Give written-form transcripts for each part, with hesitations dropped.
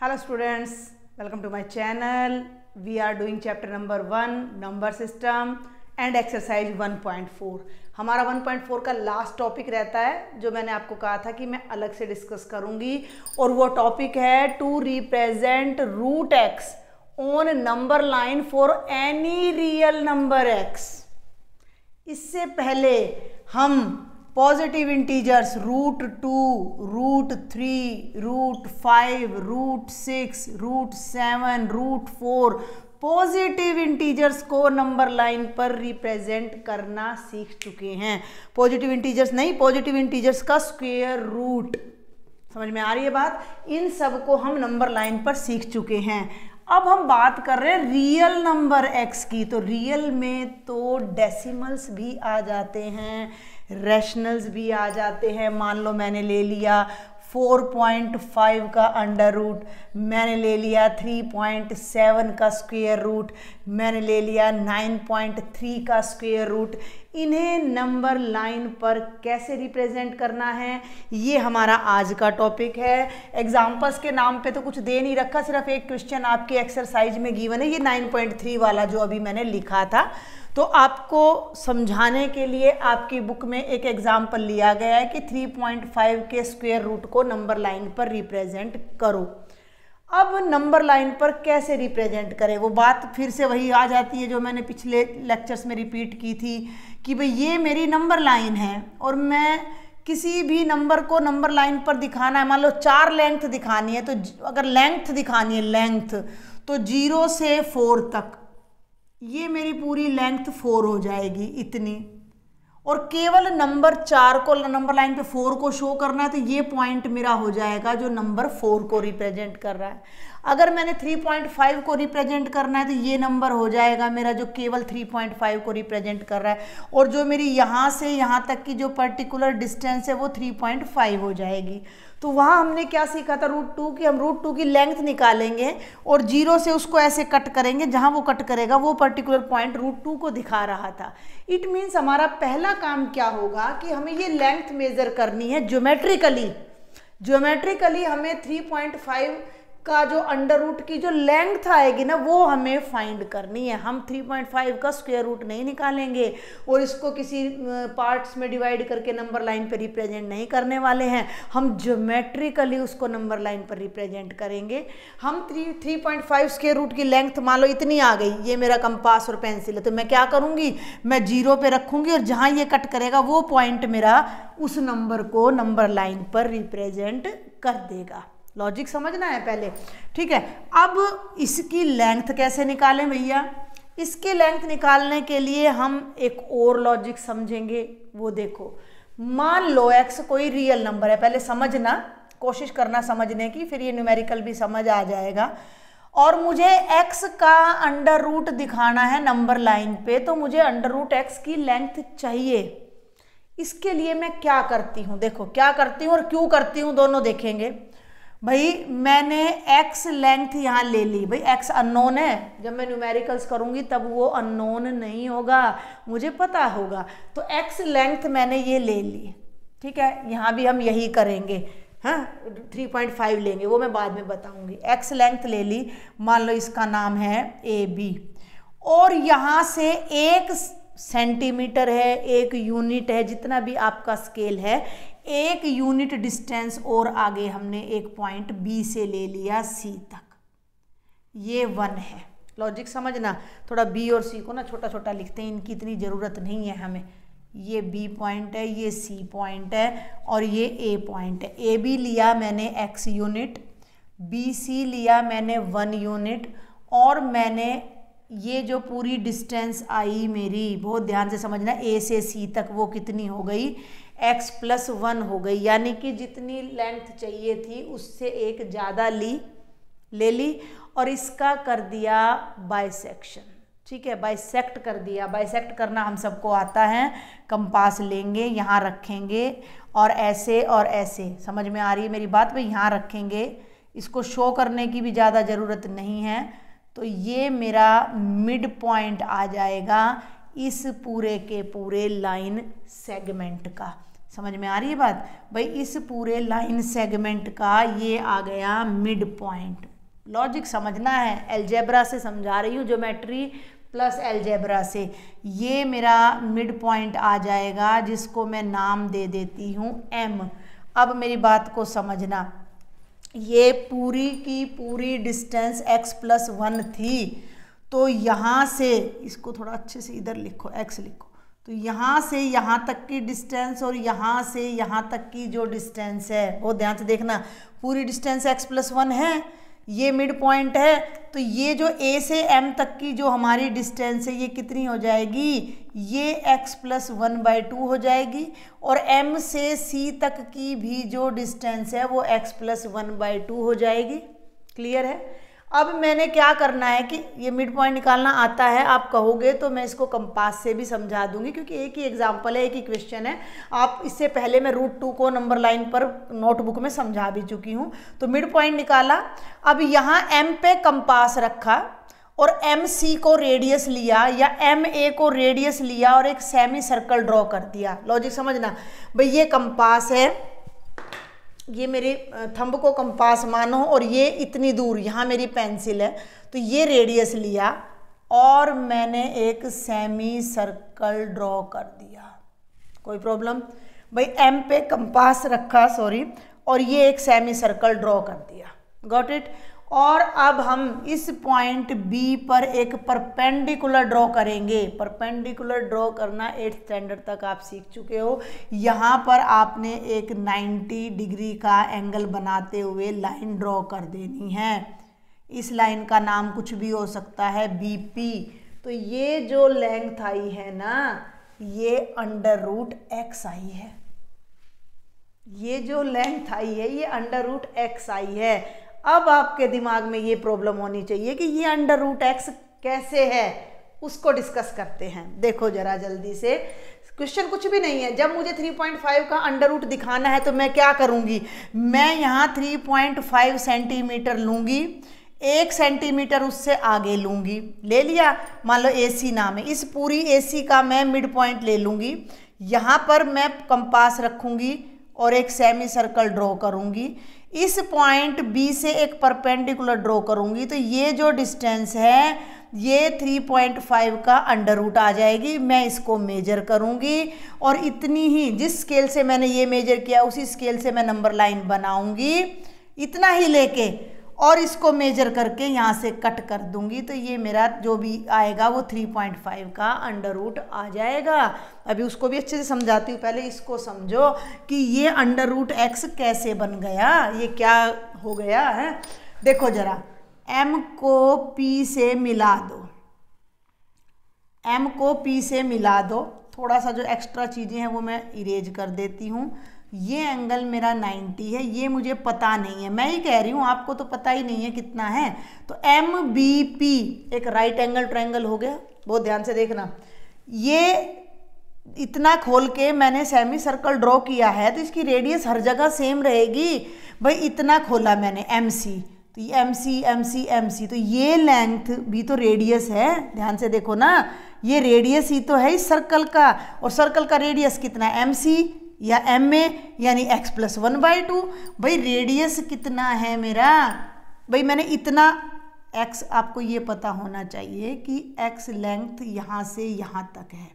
Hello students, welcome to my channel. We are doing chapter number 1 number system and exercise 1.4. हमारा 1.4 का last topic रहता है जो मैंने आपको कहा था कि मैं अलग से डिस्कस करूंगी, और वो टॉपिक है to represent root x on number line for any real number x. इससे पहले हम पॉजिटिव इंटीजर्स √2, √3, √5, √6, √7, √4 पॉजिटिव इंटीजर्स को नंबर लाइन पर रिप्रेजेंट करना सीख चुके हैं। पॉजिटिव इंटीजर्स नहीं, पॉजिटिव इंटीजर्स का स्क्वायर रूट। समझ में आ रही है बात? इन सब को हम नंबर लाइन पर सीख चुके हैं। अब हम बात कर रहे हैं रियल नंबर x की। तो रियल में तो डेसिमल्स भी आ जाते हैं, रैशनल्स भी आ जाते हैं। मान लो मैंने ले लिया 4.5 का अंडर रूट, मैंने ले लिया 3.7 का स्क्वायर रूट, मैंने ले लिया 9.3 का स्क्वायर रूट। इन्हें नंबर लाइन पर कैसे रिप्रेजेंट करना है, ये हमारा आज का टॉपिक है। एग्जाम्पल्स के नाम पे तो कुछ दे नहीं रखा, सिर्फ एक क्वेश्चन आपके एक्सरसाइज में गिवन है, ये 9.3 वाला जो अभी मैंने लिखा था। तो आपको समझाने के लिए आपकी बुक में एक एग्जाम्पल लिया गया है कि 3.5 के स्क्वायर रूट को नंबर लाइन पर रिप्रेजेंट करो। अब नंबर लाइन पर कैसे रिप्रेजेंट करें, वो बात फिर से वही आ जाती है जो मैंने पिछले लेक्चर्स में रिपीट की थी कि भाई ये मेरी नंबर लाइन है और मैं किसी भी नंबर को नंबर लाइन पर दिखाना है। मान लो 4 लेंथ दिखानी है, तो अगर लेंथ दिखानी है लेंथ, तो 0 से 4 तक ये मेरी पूरी लेंथ 4 हो जाएगी इतनी। और केवल नंबर 4 को नंबर लाइन पे 4 को शो करना है, तो ये पॉइंट मेरा हो जाएगा जो नंबर 4 को रिप्रेजेंट कर रहा है। अगर मैंने 3.5 को रिप्रेजेंट करना है तो ये नंबर हो जाएगा मेरा जो केवल 3.5 को रिप्रेजेंट कर रहा है। और जो मेरी यहाँ से यहाँ तक की जो पर्टिकुलर डिस्टेंस है वो 3.5 हो जाएगी। तो वहाँ हमने क्या सीखा था √2 की, हम √2 की लेंथ निकालेंगे और 0 से उसको ऐसे कट करेंगे, जहाँ वो कट करेगा वो पर्टिकुलर पॉइंट √2 को दिखा रहा था। इट मीन्स हमारा पहला काम क्या होगा कि हमें ये लेंथ मेजर करनी है ज्योमेट्रिकली। ज्योमेट्रिकली हमें 3.5 का जो अंडर रूट की जो लेंथ आएगी ना वो हमें फाइंड करनी है। हम 3.5 का स्क्वायर रूट नहीं निकालेंगे और इसको किसी पार्ट्स में डिवाइड करके नंबर लाइन पर रिप्रेजेंट नहीं करने वाले हैं। हम ज्योमेट्रिकली उसको नंबर लाइन पर रिप्रेजेंट करेंगे। हम 3.5 स्क्वायर रूट की लेंथ मान लो इतनी आ गई, ये मेरा कंपास और पेंसिल है, तो मैं क्या करूँगी, मैं 0 पे रखूँगी और जहाँ ये कट करेगा वो पॉइंट मेरा उस नंबर को नंबर लाइन पर रिप्रेजेंट कर देगा। लॉजिक समझना है पहले, ठीक है। अब इसकी लेंथ कैसे निकालें भैया? इसकी लेंथ निकालने के लिए हम एक और लॉजिक समझेंगे। वो देखो, मान लो x कोई रियल नंबर है, पहले समझना, कोशिश करना समझने की, फिर ये न्यूमेरिकल भी समझ आ जाएगा। और मुझे x का अंडर रूट दिखाना है नंबर लाइन पे, तो मुझे अंडर रूट x की लेंथ चाहिए। इसके लिए मैं क्या करती हूँ, देखो क्या करती हूँ और क्यों करती हूँ, दोनों देखेंगे। भाई मैंने x लेंथ यहाँ ले ली, भाई x अननोन है, जब मैं न्यूमेरिकल्स करूँगी तब वो अननोन नहीं होगा, मुझे पता होगा। तो x लेंथ मैंने ये ले ली, ठीक है। यहाँ भी हम यही करेंगे, हाँ 3.5 लेंगे, वो मैं बाद में बताऊँगी। x लेंथ ले ली, मान लो इसका नाम है AB, और यहाँ से 1 सेंटीमीटर है, 1 यूनिट है, जितना भी आपका स्केल है, 1 यूनिट डिस्टेंस और आगे हमने एक पॉइंट B से ले लिया C तक, ये 1 है। लॉजिक समझना, थोड़ा B और C को ना छोटा छोटा लिखते हैं, इनकी इतनी ज़रूरत नहीं है हमें। ये B पॉइंट है, ये C पॉइंट है और ये A पॉइंट है। AB लिया मैंने x यूनिट, BC लिया मैंने 1 यूनिट, और मैंने ये जो पूरी डिस्टेंस आई मेरी, बहुत ध्यान से समझना, A से C तक वो कितनी हो गई, x + 1 हो गई। यानी कि जितनी लेंथ चाहिए थी उससे एक ज़्यादा ले ली और इसका कर दिया बाइसेक्शन, ठीक है, बाइसेक्ट कर दिया। बाइसेक्ट करना हम सबको आता है। कंपास लेंगे, यहाँ रखेंगे और ऐसे, समझ में आ रही है मेरी बात? भाई यहाँ रखेंगे, इसको शो करने की भी ज़्यादा ज़रूरत नहीं है। तो ये मेरा मिड पॉइंट आ जाएगा इस पूरे के पूरे लाइन सेगमेंट का। समझ में आ रही है बात? भाई इस पूरे लाइन सेगमेंट का ये आ गया मिड पॉइंट। लॉजिक समझना है, अलजेब्रा से समझा रही हूँ, ज्योमेट्री प्लस अलजेब्रा से। ये मेरा मिड पॉइंट आ जाएगा जिसको मैं नाम दे देती हूँ m। अब मेरी बात को समझना, ये पूरी की पूरी डिस्टेंस x+1 थी, तो यहाँ से इसको थोड़ा अच्छे से इधर लिखो, x लिखो, तो यहाँ से यहाँ तक की डिस्टेंस और यहाँ से यहाँ तक की जो डिस्टेंस है वो ध्यान से देखना, पूरी डिस्टेंस x+1 है, ये मिड पॉइंट है, तो ये जो a से m तक की जो हमारी डिस्टेंस है ये कितनी हो जाएगी, ये x+1/2 हो जाएगी, और m से c तक की भी जो डिस्टेंस है वो x+1/2 हो जाएगी। क्लियर है? अब मैंने क्या करना है कि ये मिड पॉइंट निकालना आता है, आप कहोगे तो मैं इसको कंपास से भी समझा दूंगी, क्योंकि एक ही एग्जांपल है, एक ही क्वेश्चन है। आप इससे पहले मैं √2 को नंबर लाइन पर नोटबुक में समझा भी चुकी हूँ। तो मिड पॉइंट निकाला, अब यहाँ m पे कंपास रखा और MC को रेडियस लिया या MA को रेडियस लिया और एक सेमी सर्कल ड्रॉ कर दिया। लॉजिक समझना भाई, ये कंपास है, ये मेरे थंब को कंपास मानो, और ये इतनी दूर यहाँ मेरी पेंसिल है, तो ये रेडियस लिया और मैंने एक सेमी सर्कल ड्रॉ कर दिया। कोई प्रॉब्लम भाई? m पे कंपास रखा, सॉरी, और ये एक सेमी सर्कल ड्रॉ कर दिया। Got it? और अब हम इस पॉइंट B पर एक परपेंडिकुलर ड्रॉ करेंगे। परपेंडिकुलर ड्रॉ करना 8th स्टैंडर्ड तक आप सीख चुके हो। यहाँ पर आपने एक 90 डिग्री का एंगल बनाते हुए लाइन ड्रॉ कर देनी है। इस लाइन का नाम कुछ भी हो सकता है, BP। तो ये जो लेंथ आई है ना, ये √x आई है। ये जो लेंथ आई है ये √x आई है। अब आपके दिमाग में ये प्रॉब्लम होनी चाहिए कि ये √x कैसे है, उसको डिस्कस करते हैं। देखो जरा जल्दी से, क्वेश्चन कुछ भी नहीं है। जब मुझे 3.5 का √ दिखाना है तो मैं क्या करूँगी, मैं यहाँ 3.5 सेंटीमीटर लूँगी, 1 सेंटीमीटर उससे आगे लूँगी, ले लिया, मान लो AC नाम है, इस पूरी AC का मैं मिड पॉइंट ले लूँगी, यहाँ पर मैं कंपास रखूँगी और एक सेमी सर्कल ड्रॉ करूँगी, इस पॉइंट B से एक परपेंडिकुलर ड्रॉ करूँगी, तो ये जो डिस्टेंस है ये 3.5 का √ आ जाएगी। मैं इसको मेजर करूँगी और इतनी ही, जिस स्केल से मैंने ये मेजर किया उसी स्केल से मैं नंबर लाइन बनाऊँगी, इतना ही लेके और इसको मेजर करके यहाँ से कट कर दूंगी, तो ये मेरा जो भी आएगा वो 3.5 का √ आ जाएगा। अभी उसको भी अच्छे से समझाती हूँ, पहले इसको समझो कि ये √x कैसे बन गया, ये क्या हो गया है। देखो जरा, m को p से मिला दो, m को p से मिला दो, थोड़ा सा जो एक्स्ट्रा चीज़ें हैं वो मैं इरेज कर देती हूँ। ये एंगल मेरा 90 है, ये मुझे पता नहीं है, मैं ही कह रही हूँ, आपको तो पता ही नहीं है कितना है। तो MBP एक राइट एंगल ट्रायंगल हो गया, बहुत ध्यान से देखना। ये इतना खोल के मैंने सेमी सर्कल ड्रॉ किया है, तो इसकी रेडियस हर जगह सेम रहेगी। भाई इतना खोला मैंने MC, तो ये MC, तो ये लेंथ भी तो रेडियस है, ध्यान से देखो ना, ये रेडियस ही तो है इस सर्कल का, और सर्कल का रेडियस कितना है, MC या MA, यानी x+1/2। भाई रेडियस कितना है मेरा, भाई मैंने इतना x, आपको ये पता होना चाहिए कि x लेंथ यहाँ से यहाँ तक है,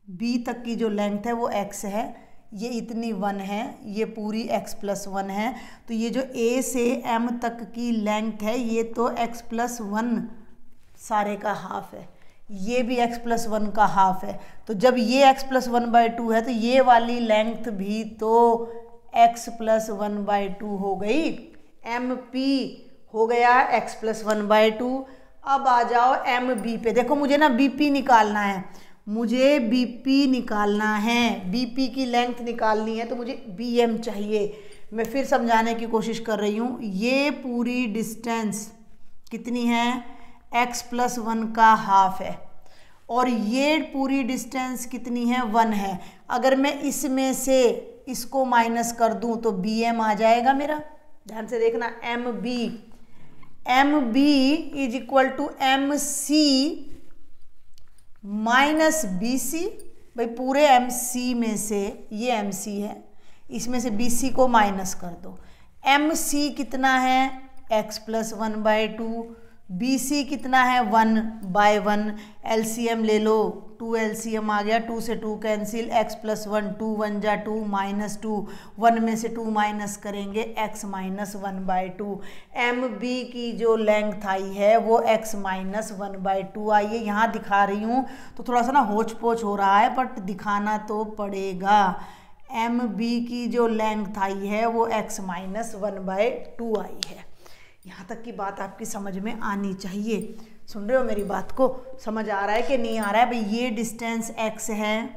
B तक की जो लेंथ है वो x है, ये इतनी 1 है, ये पूरी x+1 है, तो ये जो A से M तक की लेंथ है ये तो x+1 सारे का हाफ है, ये भी x+1 का हाफ है। तो जब ये x+1/2 है तो ये वाली लेंथ भी तो x+1/2 हो गई, MP हो गया x+1/2। अब आ जाओ MB पे, देखो मुझे ना BP निकालना है, मुझे BP निकालना है, BP की लेंथ निकालनी है, तो मुझे BM चाहिए। मैं फिर समझाने की कोशिश कर रही हूँ, ये पूरी डिस्टेंस कितनी है, x+1 का हाफ है, और ये पूरी डिस्टेंस कितनी है, 1 है। अगर मैं इसमें से इसको माइनस कर दूं तो BM आ जाएगा मेरा, ध्यान से देखना, MB = MC माइनस BC। भाई पूरे MC में से, ये MC है, इसमें से BC को माइनस कर दो। MC कितना है, x प्लस 1/2, BC कितना है 1/1, LCM ले लो, 2 LCM आ गया, 2 से 2 कैंसिल, x प्लस 1, 2 1 जा 2 माइनस 2, 1 में से 2 माइनस करेंगे x माइनस 1/2। MB की जो लेंथ आई है वो x माइनस 1/2 आई है। यहाँ दिखा रही हूँ तो थोड़ा सा ना होच पोच हो रहा है, बट दिखाना तो पड़ेगा। MB की जो लेंथ आई है वो x माइनस 1/2 आई है। यहाँ तक की बात आपकी समझ में आनी चाहिए। सुन रहे हो मेरी बात को? समझ आ रहा है कि नहीं आ रहा है? भाई ये डिस्टेंस x है,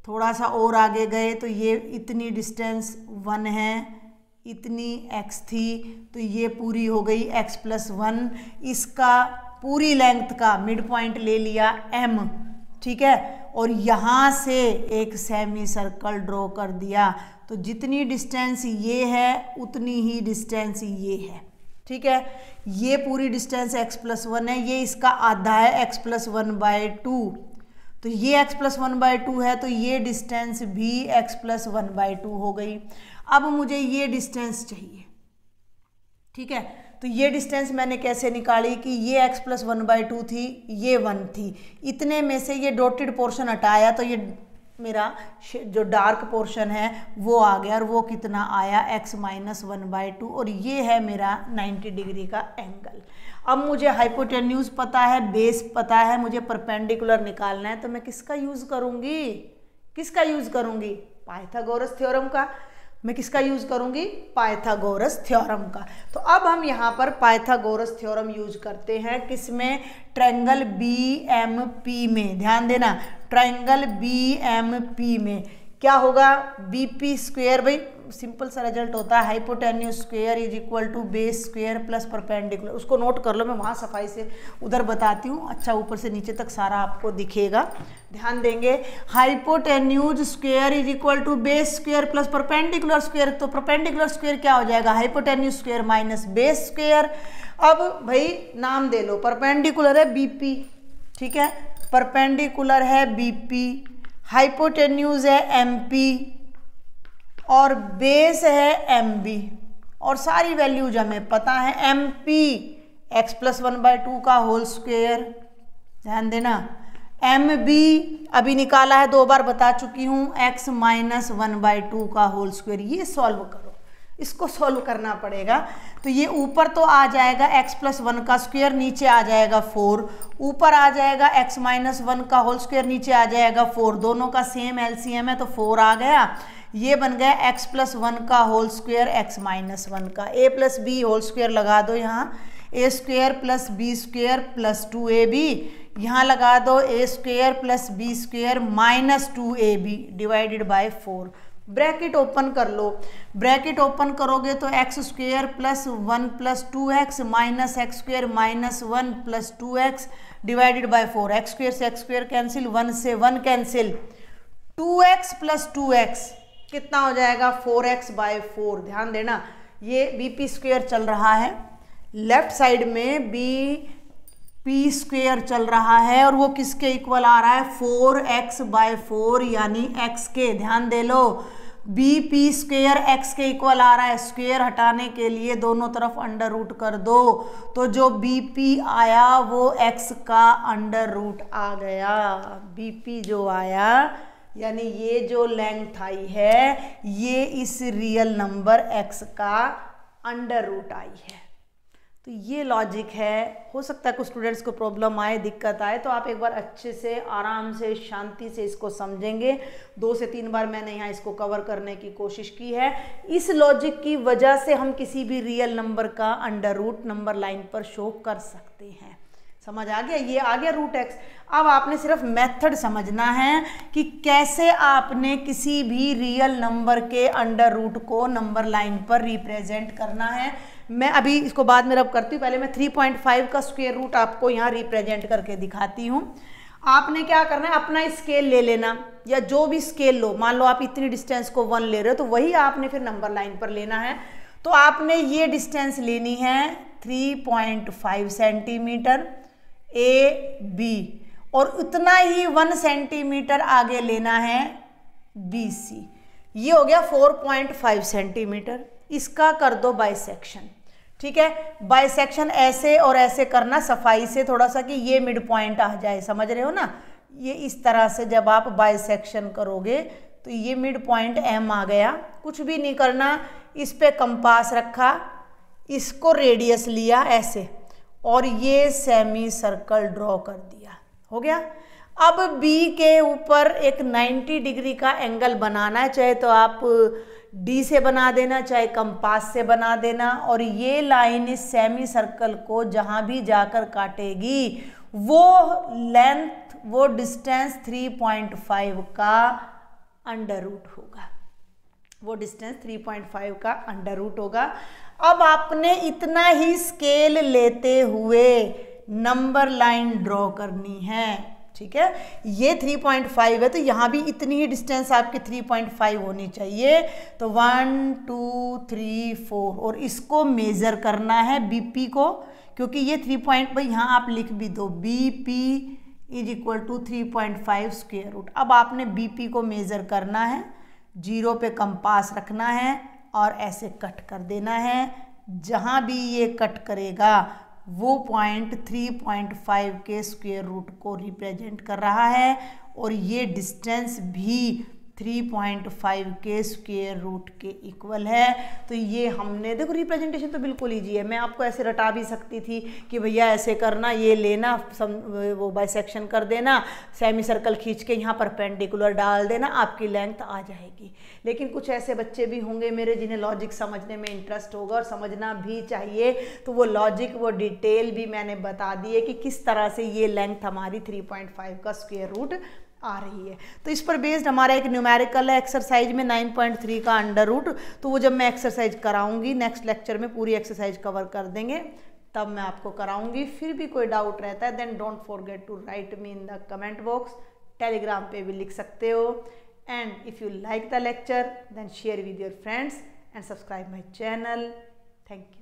थोड़ा सा और आगे गए तो ये इतनी डिस्टेंस 1 है, इतनी x थी, तो ये पूरी हो गई x प्लस 1। इसका पूरी लेंथ का मिड पॉइंट ले लिया m, ठीक है, और यहाँ से एक सेमी सर्कल ड्रॉ कर दिया। तो जितनी डिस्टेंस ये है उतनी ही डिस्टेंस ये है, ठीक है। ये पूरी डिस्टेंस x प्लस 1 है, ये इसका आधा है x प्लस 1/2, तो ये x प्लस 1/2 है, तो ये डिस्टेंस भी x प्लस 1/2 हो गई। अब मुझे ये डिस्टेंस चाहिए, ठीक है। तो ये डिस्टेंस मैंने कैसे निकाली कि ये x प्लस 1/2 थी, ये 1 थी, इतने में से ये डॉटेड पोर्शन हटाया तो ये मेरा जो डार्क पोर्शन है वो आ गया, और वो कितना आया x माइनस 1/2, और ये है मेरा 90 डिग्री का एंगल। अब मुझे हाइपोटेन्यूज पता है, बेस पता है, मुझे परपेंडिकुलर निकालना है, तो मैं किसका यूज करूंगी? किसका यूज करूंगी? पाइथागोरस थ्योरम का। मैं किसका यूज करूंगी? पाइथागोरस थ्योरम का। तो अब हम यहाँ पर पाइथागोरस थ्योरम यूज करते हैं, किसमें? ट्रायंगल BMP में। ध्यान देना, ट्रायंगल BMP में क्या होगा? BP स्क्वायर, भाई सिंपल सा रिजल्ट होता है, hypotenuse square is equal to base square plus perpendicular. उसको नोट कर लो, मैं वहाँ सफाई से उधर बताती हूँ। अच्छा, ऊपर से नीचे तक सारा आपको दिखेगा, ध्यान देंगे। Hypotenuse square is equal to base square plus perpendicular square. तो परपेंडिकुलर स्क्वायर क्या हो जाएगा? Hypotenuse square minus base square. अब भाई नाम दे लो, परपेंडिकुलर है BP, ठीक है, परपेंडिकुलर है BP, हाइपोटेन्यूज है MP, और बेस है MB, और सारी वैल्यूज हमें पता है। MP x प्लस 1/2 का होल स्क्वायर, ध्यान देना। MB अभी निकाला है, 2 बार बता चुकी हूँ, x माइनस 1/2 का होल स्क्वायर। ये सॉल्व करो, इसको सॉल्व करना पड़ेगा। तो ये ऊपर तो आ जाएगा x प्लस 1 का स्क्वायर, नीचे आ जाएगा 4, ऊपर आ जाएगा x माइनस 1 का होल स्क्वायर, नीचे आ जाएगा 4, दोनों का सेम LCM है तो 4 आ गया। ये बन गया x प्लस 1 का होल स्क्वायर x माइनस 1 का। a plus b whole square लगा दो यहाँ, a square plus b square plus 2ab, यहाँ लगा दो a square plus b square minus 2ab divided by 4। Bracket open कर लो, ब्रैकेट ओपन करोगे तो x square plus 1 plus 2x minus x square minus 1 plus 2x divided by 4। x square से x square cancel, 1 से 1 cancel, 2x plus 2x कितना हो जाएगा? 4x/4। ध्यान देना, ये BP स्क्वायर चल रहा है, लेफ्ट साइड में BP स्क्वायर चल रहा है, और वो किसके इक्वल आ रहा है? 4x/4 यानी x के। ध्यान दे लो, BP स्क्वायर x के इक्वल आ रहा है, स्क्वायर हटाने के लिए दोनों तरफ अंडर रूट कर दो, तो जो BP आया वो x का अंडर रूट आ गया। BP जो आया यानी ये जो लेंथ आई है ये इस रियल नंबर x का अंडर रूट आई है। तो ये लॉजिक है। हो सकता है कुछ स्टूडेंट्स को प्रॉब्लम आए, दिक्कत आए, तो आप एक बार अच्छे से आराम से शांति से इसको समझेंगे। 2 से 3 बार मैंने यहाँ इसको कवर करने की कोशिश की है। इस लॉजिक की वजह से हम किसी भी रियल नंबर का अंडर रूट नंबर लाइन पर शो कर सकते हैं। समझ आ गया? ये आ गया रूट x। अब आपने सिर्फ मेथड समझना है कि कैसे आपने किसी भी रियल नंबर के अंडर रूट को नंबर लाइन पर रिप्रेजेंट करना है। मैं अभी इसको बाद में रब करती हूँ, पहले मैं 3.5 का स्क्वायर रूट आपको यहाँ रिप्रेजेंट करके दिखाती हूँ। आपने क्या करना है, अपना स्केल ले लेना, या जो भी स्केल लो, मान लो आप इतनी डिस्टेंस को 1 ले रहे हो तो वही आपने फिर नंबर लाइन पर लेना है। तो आपने ये डिस्टेंस लेनी है 3.5 सेंटीमीटर AB, और उतना ही 1 सेंटीमीटर आगे लेना है BC। ये हो गया 4.5 सेंटीमीटर। इसका कर दो बाइसेक्शन, ठीक है। बाइसेक्शन ऐसे और ऐसे करना सफाई से थोड़ा सा कि ये मिड पॉइंट आ जाए, समझ रहे हो ना। ये इस तरह से जब आप बाइसेक्शन करोगे तो ये मिड पॉइंट एम आ गया। कुछ भी नहीं करना, इस पे कंपास रखा, इसको रेडियस लिया ऐसे और ये सेमी सर्कल ड्रॉ कर दिया, हो गया। अब बी के ऊपर एक 90 डिग्री का एंगल बनाना है, चाहे तो आप डी से बना देना, चाहे कंपास से बना देना। और ये लाइन इस सेमी सर्कल को जहां भी जाकर काटेगी वो लेंथ, वो डिस्टेंस 3.5 का अंडर रूट होगा, वो डिस्टेंस 3.5 का अंडर रूट होगा। अब आपने इतना ही स्केल लेते हुए नंबर लाइन ड्रॉ करनी है, ठीक है। ये 3.5 है तो यहाँ भी इतनी ही डिस्टेंस आपकी 3.5 होनी चाहिए। तो 1 2 3 4 और इसको मेजर करना है बीपी को, क्योंकि ये 3. भाई यहाँ आप लिख भी दो BP is equal to 3.5 square root. अब आपने बीपी को मेजर करना है, 0 पे कंपास रखना है और ऐसे कट कर देना है। जहाँ भी ये कट करेगा वो पॉइंट 3.5 के स्क्वायर रूट को रिप्रेजेंट कर रहा है और ये डिस्टेंस भी 3.5 के स्क्वायर रूट के इक्वल है। तो ये हमने देखो, रिप्रेजेंटेशन तो बिल्कुल ईजी है। मैं आपको ऐसे रटा भी सकती थी कि भैया ऐसे करना, ये लेना, वो बाइसेक्शन कर देना, सेमी सर्कल खींच के यहाँ परपेंडिकुलर डाल देना, आपकी लेंथ आ जाएगी। लेकिन कुछ ऐसे बच्चे भी होंगे मेरे जिन्हें लॉजिक समझने में इंटरेस्ट होगा और समझना भी चाहिए, तो वो लॉजिक, वो डिटेल भी मैंने बता दी है कि किस तरह से ये लेंथ हमारी 3.5 का स्क्वायर रूट आ रही है। तो इस पर बेस्ड हमारा एक न्यूमेरिकल है एक्सरसाइज में 9.3 का अंडर रूट। तो वो जब मैं एक्सरसाइज कराऊंगी नेक्स्ट लेक्चर में, पूरी एक्सरसाइज कवर कर देंगे, तब मैं आपको कराऊंगी। फिर भी कोई डाउट रहता है then don't forget to write me in the comment box. Telegram पे भी लिख सकते हो। And if you like the lecture then share with your friends and subscribe my channel. Thank you.